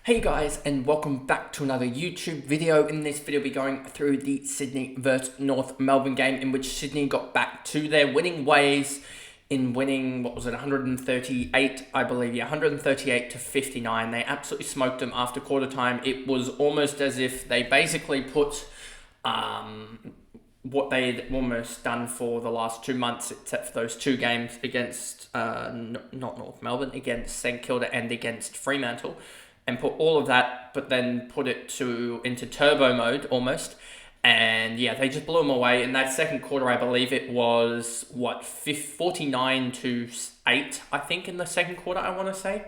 Hey guys, and welcome back to another YouTube video. In this video, we'll be going through the Sydney versus North Melbourne game, in which Sydney got back to their winning ways in winning, 138, I believe, 138 to 59. They absolutely smoked them after quarter time. It was almost as if they basically put what they'd almost done for the last 2 months, except for those two games against, not North Melbourne, against St Kilda and against Fremantle, and put all of that, but then put it into turbo mode almost. And yeah, they just blew them away. In that second quarter, I believe it was, 49 to 8, I think, in the second quarter, I want to say.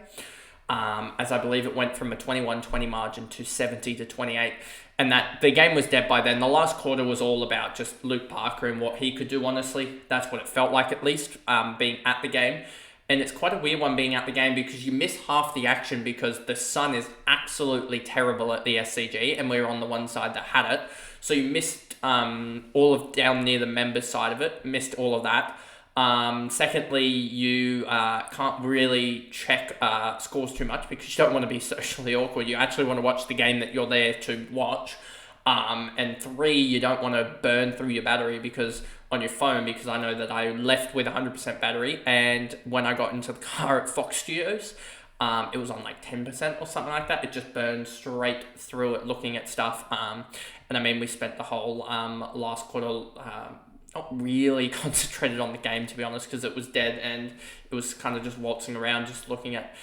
As I believe it went from a 21-20 margin to 70 to 28. And that the game was dead by then. The last quarter was all about just Luke Parker and what he could do, honestly. That's what it felt like, at least, being at the game. And it's quite a weird one being at the game because you miss half the action because the sun is absolutely terrible at the SCG and we're on the one side that had it. So you missed all of down near the members side of it, missed all of that. Secondly, you can't really check scores too much because you don't want to be socially awkward. You actually want to watch the game that you're there to watch. And 3, you don't want to burn through your battery on your phone, because I know that I left with 100% battery, and when I got into the car at Fox Studios, it was on like 10% or something like that. It just burned straight through it looking at stuff. And I mean, we spent the whole last quarter not really concentrated on the game, to be honest, because it was dead and it was kind of just waltzing around, just looking at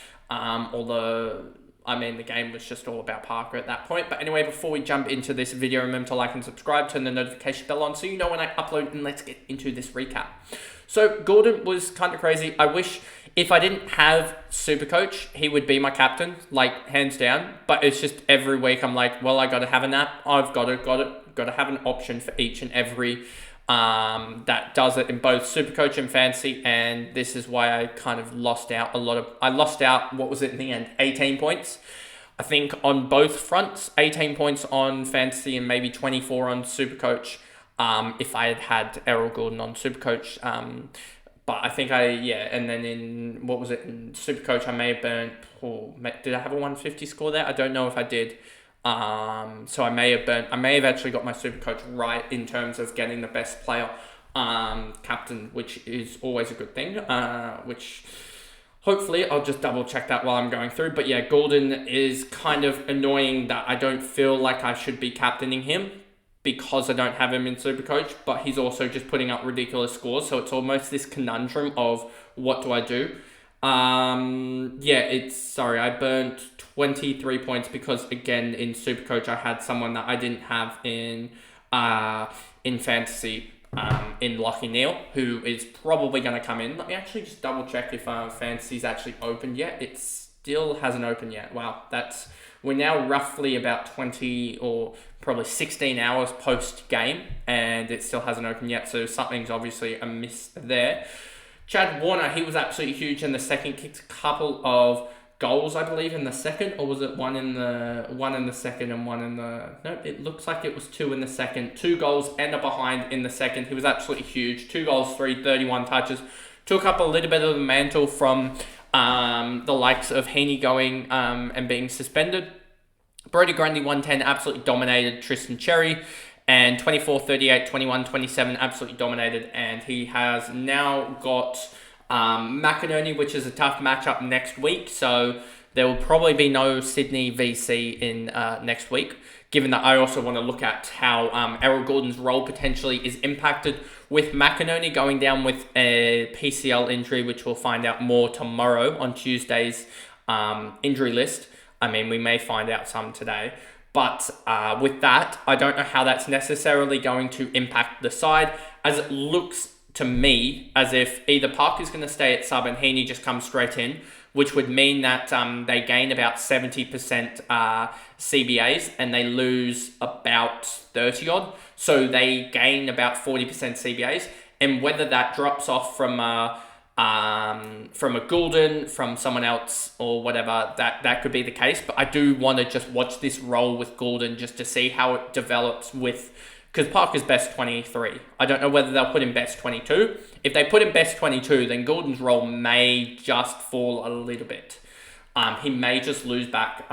the game was just all about Parker at that point. But anyway, before we jump into this video, remember to like and subscribe, turn the notification bell on so you know when I upload, and let's get into this recap. So Gordon was kind of crazy. I wish if I didn't have Supercoach, he would be my captain, like hands down. But it's just every week I'm like, well, I got to have a nap. I've got to have an option for each and every that does it in both Supercoach and Fantasy, and this is why I kind of lost out what was it in the end, 18 points I think on both fronts, 18 points on Fantasy and maybe 24 on Supercoach, if I had had Errol Gordon on Supercoach. But I think and then in Supercoach I may have burnt, did I have a 150 score there? I don't know if I did. So I may have actually got my Supercoach right in terms of getting the best player captain, which is always a good thing, which hopefully I'll just double check that while I'm going through. But yeah, Gordon is kind of annoying that I don't feel like I should be captaining him because I don't have him in Supercoach, but he's also just putting up ridiculous scores, so it's almost this conundrum of what do I do? I burnt 23 points because, again, in Supercoach I had someone that I didn't have in Fantasy, in Lachie Neale, who is probably going to come in. Let me actually just double check if Fantasy's actually opened yet. It still hasn't opened yet. Wow, we're now roughly about 20 or probably 16 hours post-game, and it still hasn't opened yet, so something's obviously amiss there. Chad Warner, he was absolutely huge in the second, kicked a couple of goals, I believe, in the second, or was it one in the second and one in the... No, it looks like it was 2 in the second. 2 goals and a behind in the second. He was absolutely huge. 2 goals, 31 touches. Took up a little bit of the mantle from the likes of Heaney going and being suspended. Brodie Grundy, 110, absolutely dominated Tristan Cherry. And 24, 38, 21, 27, absolutely dominated. And he has now got McInerney, which is a tough matchup next week. So there will probably be no Sydney VC in next week, given that I also want to look at how Errol Gordon's role potentially is impacted with McInerney going down with a PCL injury, which we'll find out more tomorrow on Tuesday's injury list. I mean, we may find out some today. But with that, I don't know how that's necessarily going to impact the side, as it looks to me as if either Parker's going to stay at sub and Heaney just comes straight in, which would mean that they gain about 70% CBAs and they lose about 30 odd. So they gain about 40% CBAs. And whether that drops off from a Goulden, from someone else or whatever, that could be the case. But I do want to just watch this roll with Goulden just to see how it develops because Parker's best 23. I don't know whether they'll put in best 22. If they put in best 22, then Goulden's role may just fall a little bit. He may just lose back,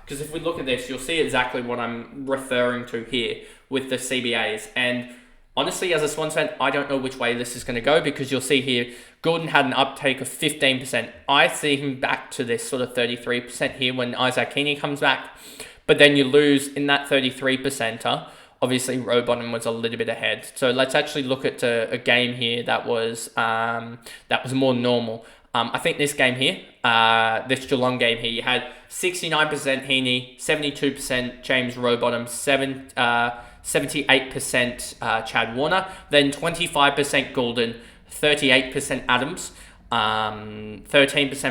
because if we look at this, you'll see exactly what I'm referring to here with the CBAs. And honestly, as a Swans fan, I don't know which way this is going to go, because you'll see here, Gordon had an uptake of 15%. I see him back to this sort of 33% here when Isaac Heaney comes back. But then you lose in that 33%er. Obviously, Rowbottom was a little bit ahead. So let's actually look at a game here that was more normal. I think this game here, this Geelong game here, you had 69% Heaney, 72% James Rowbottom, 78% Chad Warner, then 25% Goulden, 38% Adams, 13%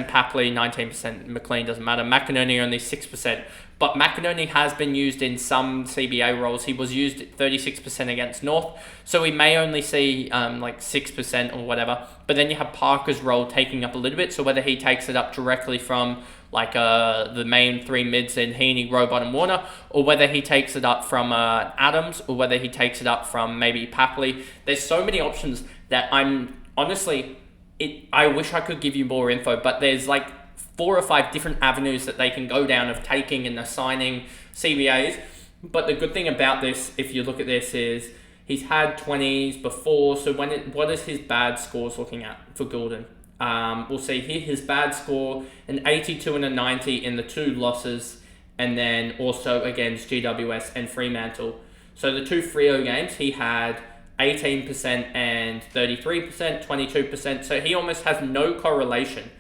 Papley, 19% McLean, doesn't matter. McInerney only 6%. But McInerney has been used in some CBA roles. He was used at 36% against North. So we may only see 6% or whatever. But then you have Parker's role taking up a little bit. So whether he takes it up directly from the main three mids in Heaney, Rowbottom, Warner, or whether he takes it up from Adams, or whether he takes it up from maybe Papley. There's so many options that I'm honestly... I wish I could give you more info, but there's 4 or 5 different avenues that they can go down of taking and assigning CBAs. But the good thing about this, if you look at this, is he's had 20s before. So what is his bad scores looking at for Goulden? We'll see here his bad score, an 82 and a 90 in the 2 losses, and then also against GWS and Fremantle. So the 2 Freo games, he had 18% and 33%, 22%. So he almost has no correlation.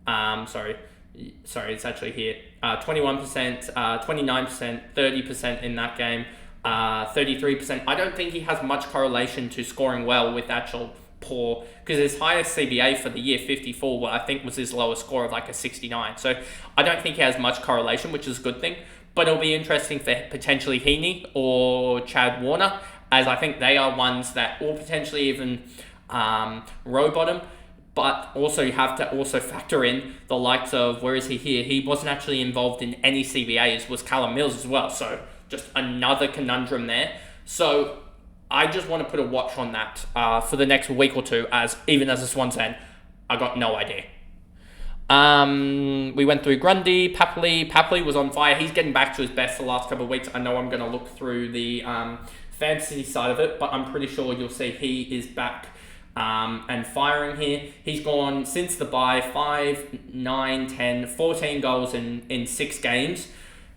Sorry, it's actually here. 21%, 29%, 30% in that game, 33%. I don't think he has much correlation to scoring well with actual poor, because his highest CBA for the year, 54, I think was his lowest score of a 69. So I don't think he has much correlation, which is a good thing. But it'll be interesting for potentially Heaney or Chad Warner, as I think they are ones that, or potentially even Rowbottom. But also you have to also factor in the likes of, where is he here? He wasn't actually involved in any CBAs, was Callum Mills as well. So just another conundrum there. So I just want to put a watch on that for the next week or two, as even as a Swans fan, I got no idea. We went through Grundy, Papley. Papley was on fire. He's getting back to his best the last couple of weeks. I know I'm going to look through the fantasy side of it, but I'm pretty sure you'll see he is back and firing here. He's gone since the bye 5, 9, 10, 14 goals in 6 games.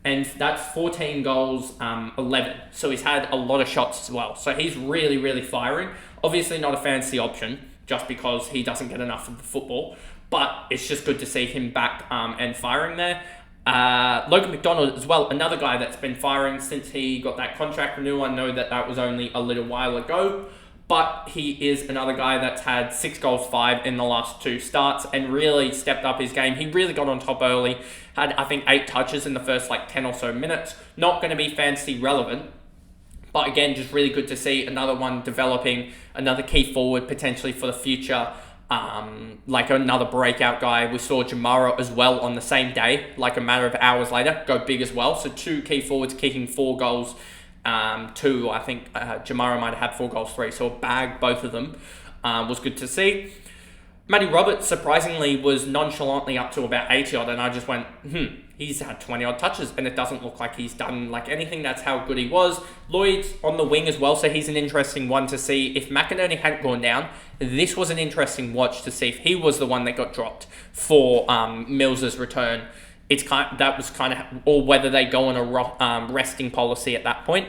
And that's 14 goals, 11. So he's had a lot of shots as well. So he's really, really firing. Obviously not a fantasy option, just because he doesn't get enough of the football. But it's just good to see him back and firing there. Logan McDonald as well, another guy that's been firing since he got that contract renewal. I know that was only a little while ago. But he is another guy that's had 6 goals, 5 in the last 2 starts and really stepped up his game. He really got on top early. Had, I think, 8 touches in the first 10 or so minutes. Not going to be fantasy relevant. But again, just really good to see another one developing, another key forward potentially for the future. Another breakout guy. We saw Jamara as well on the same day, a matter of hours later, go big as well. So 2 key forwards kicking 4 goals. 2, I think Jamara might have had 4 goals, 3, so bag both of them. Was good to see. Matty Roberts surprisingly was nonchalantly up to about 80 odd, and I just went, he's had 20 odd touches, and it doesn't look like he's done anything. That's how good he was. Lloyd's on the wing as well, so he's an interesting one to see. If McInerney hadn't gone down, this was an interesting watch to see if he was the one that got dropped for Mills's return. Or whether they go on a resting policy at that point.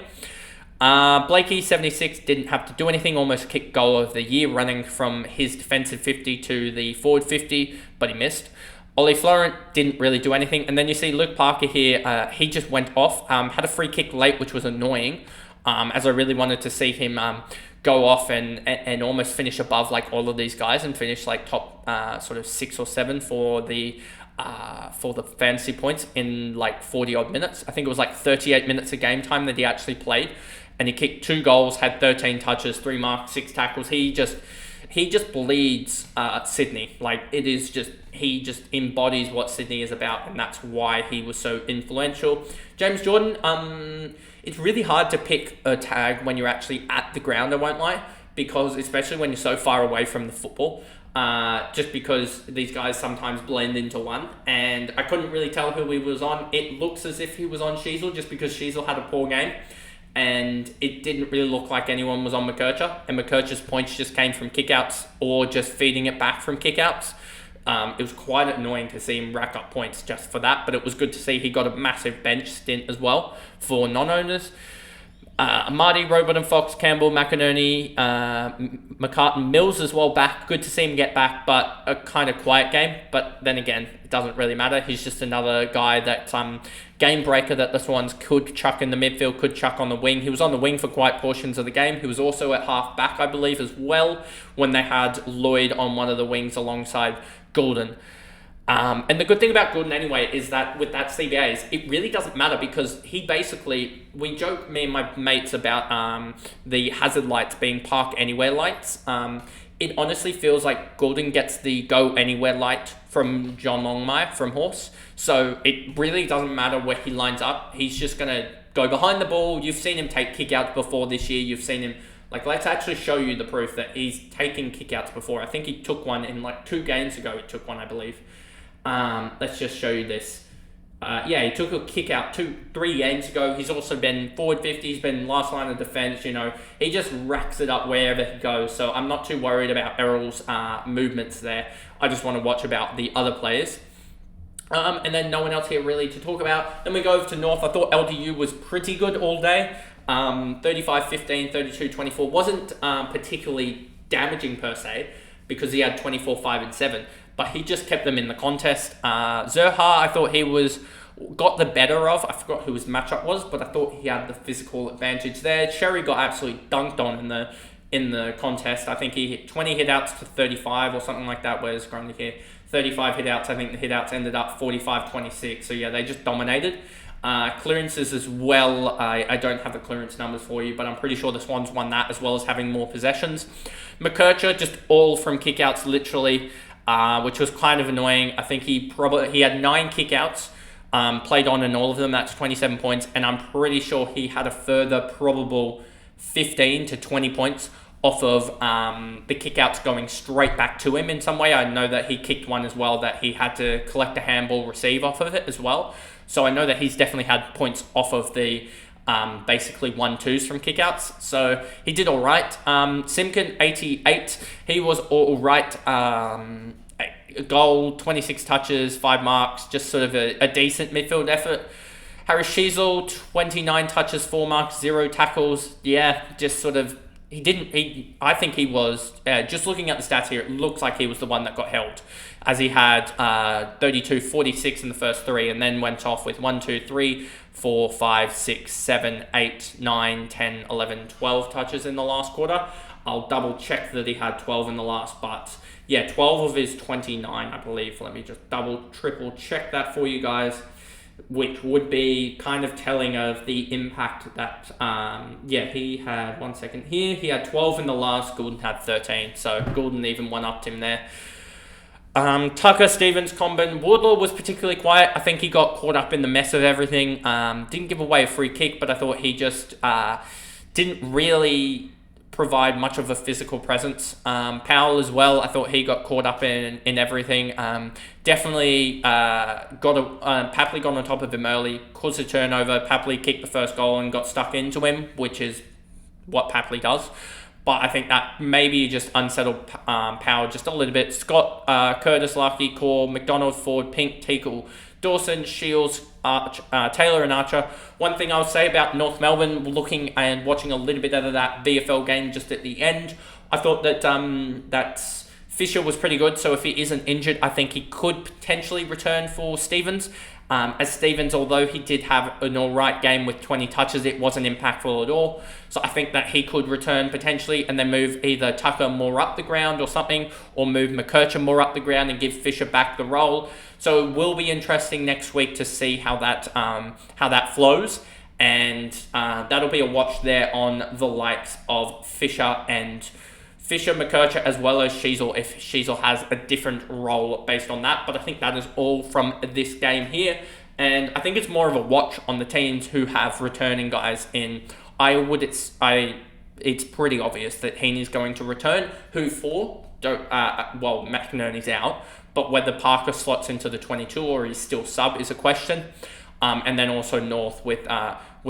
Blakey, 76, didn't have to do anything, almost kicked goal of the year, running from his defensive 50 to the forward 50, but he missed. Ollie Florent didn't really do anything. And then you see Luke Parker here, he just went off, had a free kick late, which was annoying, as I really wanted to see him go off and almost finish above all of these guys and finish top sort of 6 or 7 for the fantasy points in 40 odd minutes. I think it was 38 minutes of game time that he actually played, and he kicked 2 goals, had 13 touches, 3 marks, 6 tackles. He just bleeds Sydney. He just embodies what Sydney is about, and that's why he was so influential. James Jordan, it's really hard to pick a tag when you're actually at the ground, I won't lie, because especially when you're so far away from the football. just because these guys sometimes blend into one, and I couldn't really tell who he was on. It looks as if he was on Sheasel just because Sheasel had a poor game, and it didn't really look like anyone was on McKercher, and McKercher's points just came from kickouts or just feeding it back from kickouts. It was quite annoying to see him rack up points just for that, but it was good to see he got a massive bench stint as well for non-owners. Marty, Robert and Fox, Campbell, McInerney, McCartan, Mills as well back. Good to see him get back, but a kind of quiet game. But then again, it doesn't really matter. He's just another guy that game breaker that the Swans could chuck in the midfield, could chuck on the wing. He was on the wing for quite portions of the game. He was also at half back, I believe, as well, when they had Lloyd on one of the wings alongside Goulden. And the good thing about Goulden anyway is that with that CBAs, it really doesn't matter because he basically, we joke, me and my mates, about the hazard lights being park anywhere lights. It honestly feels like Goulden gets the go anywhere light from John Longmire from Horse. So it really doesn't matter where he lines up. He's just going to go behind the ball. You've seen him take kickouts before this year. You've seen him, let's actually show you the proof that he's taken kickouts before. I think he took one in 2 games ago. He took one, I believe. Let's just show you this. He took a kick out 3 games ago. He's also been forward 50. He's been last line of defense. He just racks it up wherever he goes. So I'm not too worried about Errol's movements there. I just want to watch about the other players. And then no one else here really to talk about. Then we go over to North. I thought LDU was pretty good all day. 35-15, 32-24. Wasn't particularly damaging per se because he had 24, 5 and 7. But he just kept them in the contest. Zerha, I thought he got the better of. I forgot who his matchup was, but I thought he had the physical advantage there. Sherry got absolutely dunked on in the contest. I think he hit 20 hitouts to 35 or something like that, whereas Grundy here, 35 hitouts. I think the hitouts ended up 45-26. So yeah, they just dominated. Clearances as well. I don't have the clearance numbers for you, but I'm pretty sure the Swans won that as well as having more possessions. McKercher, just all from kickouts, literally. Which was kind of annoying. I think he had 9 kickouts, played on in all of them. That's 27 points, and I'm pretty sure he had a further probable 15 to 20 points off of the kickouts going straight back to him in some way. I know that he kicked one as well that he had to collect a handball receive off of it as well. So I know that he's definitely had points off of the basically 1-2s from kickouts. So he did all right. Simkin, 88. He was all right. A goal, 26 touches, 5 marks. Just sort of a decent midfield effort. Harris Sheasel, 29 touches, 4 marks, 0 tackles. Yeah, just sort of... I think he was, just looking at the stats here, it looks like he was the one that got held, as he had 32, 46 in the first 3, and then went off with 1, 2, 3, 4, 5, 6, 7, 8, 9, 10, 11, 12 touches in the last quarter. I'll double check that he had 12 in the last, but yeah, 12 of his 29, I believe. Let me just triple check that for you guys, which would be kind of telling of the impact that, he had, 1 second here, he had 12 in the last, Goulden had 13, so Goulden even one-upped him there. Tucker, Stevens, Combin, Wardlaw was particularly quiet. I think he got caught up in the mess of everything. Didn't give away a free kick, but I thought he just didn't really provide much of a physical presence. Powell as well, I thought he got caught up in everything. Definitely Papley got on top of him early, caused a turnover. Papley kicked the first goal and got stuck into him, which is what Papley does. But I think that maybe just unsettled Powell just a little bit. Scott, Curtis, Larky, Core, McDonald, Ford, Pink, Teakle, Dawson, Shields, Taylor and Archer. One thing I'll say about North Melbourne, looking and watching a little bit of that VFL game just at the end, I thought that Fisher was pretty good. So if he isn't injured, I think he could potentially return for Stevens. As Stevens, although he did have an alright game with 20 touches, it wasn't impactful at all. So I think that he could return potentially and then move either Tucker more up the ground or something, or move McKercher more up the ground and give Fisher back the role. So it will be interesting next week to see how that flows. And that'll be a watch there on the likes of Fisher, McKercher, as well as Sheasel, if Sheasel has a different role based on that. But I think that is all from this game here. And I think it's more of a watch on the teams who have returning guys in. I it's pretty obvious that Heaney's going to return. Who for? Well, McInerney's out, but whether Parker slots into the 22 or he's still sub is a question. And then also North with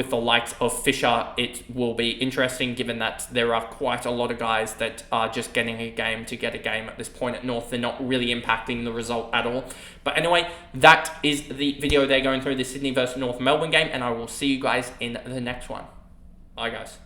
the likes of Fisher, it will be interesting given that there are quite a lot of guys that are just getting a game to get a game at this point at North. They're not really impacting the result at all. But anyway, that is the video they're going through the Sydney versus North Melbourne game, and I will see you guys in the next one. Bye, guys.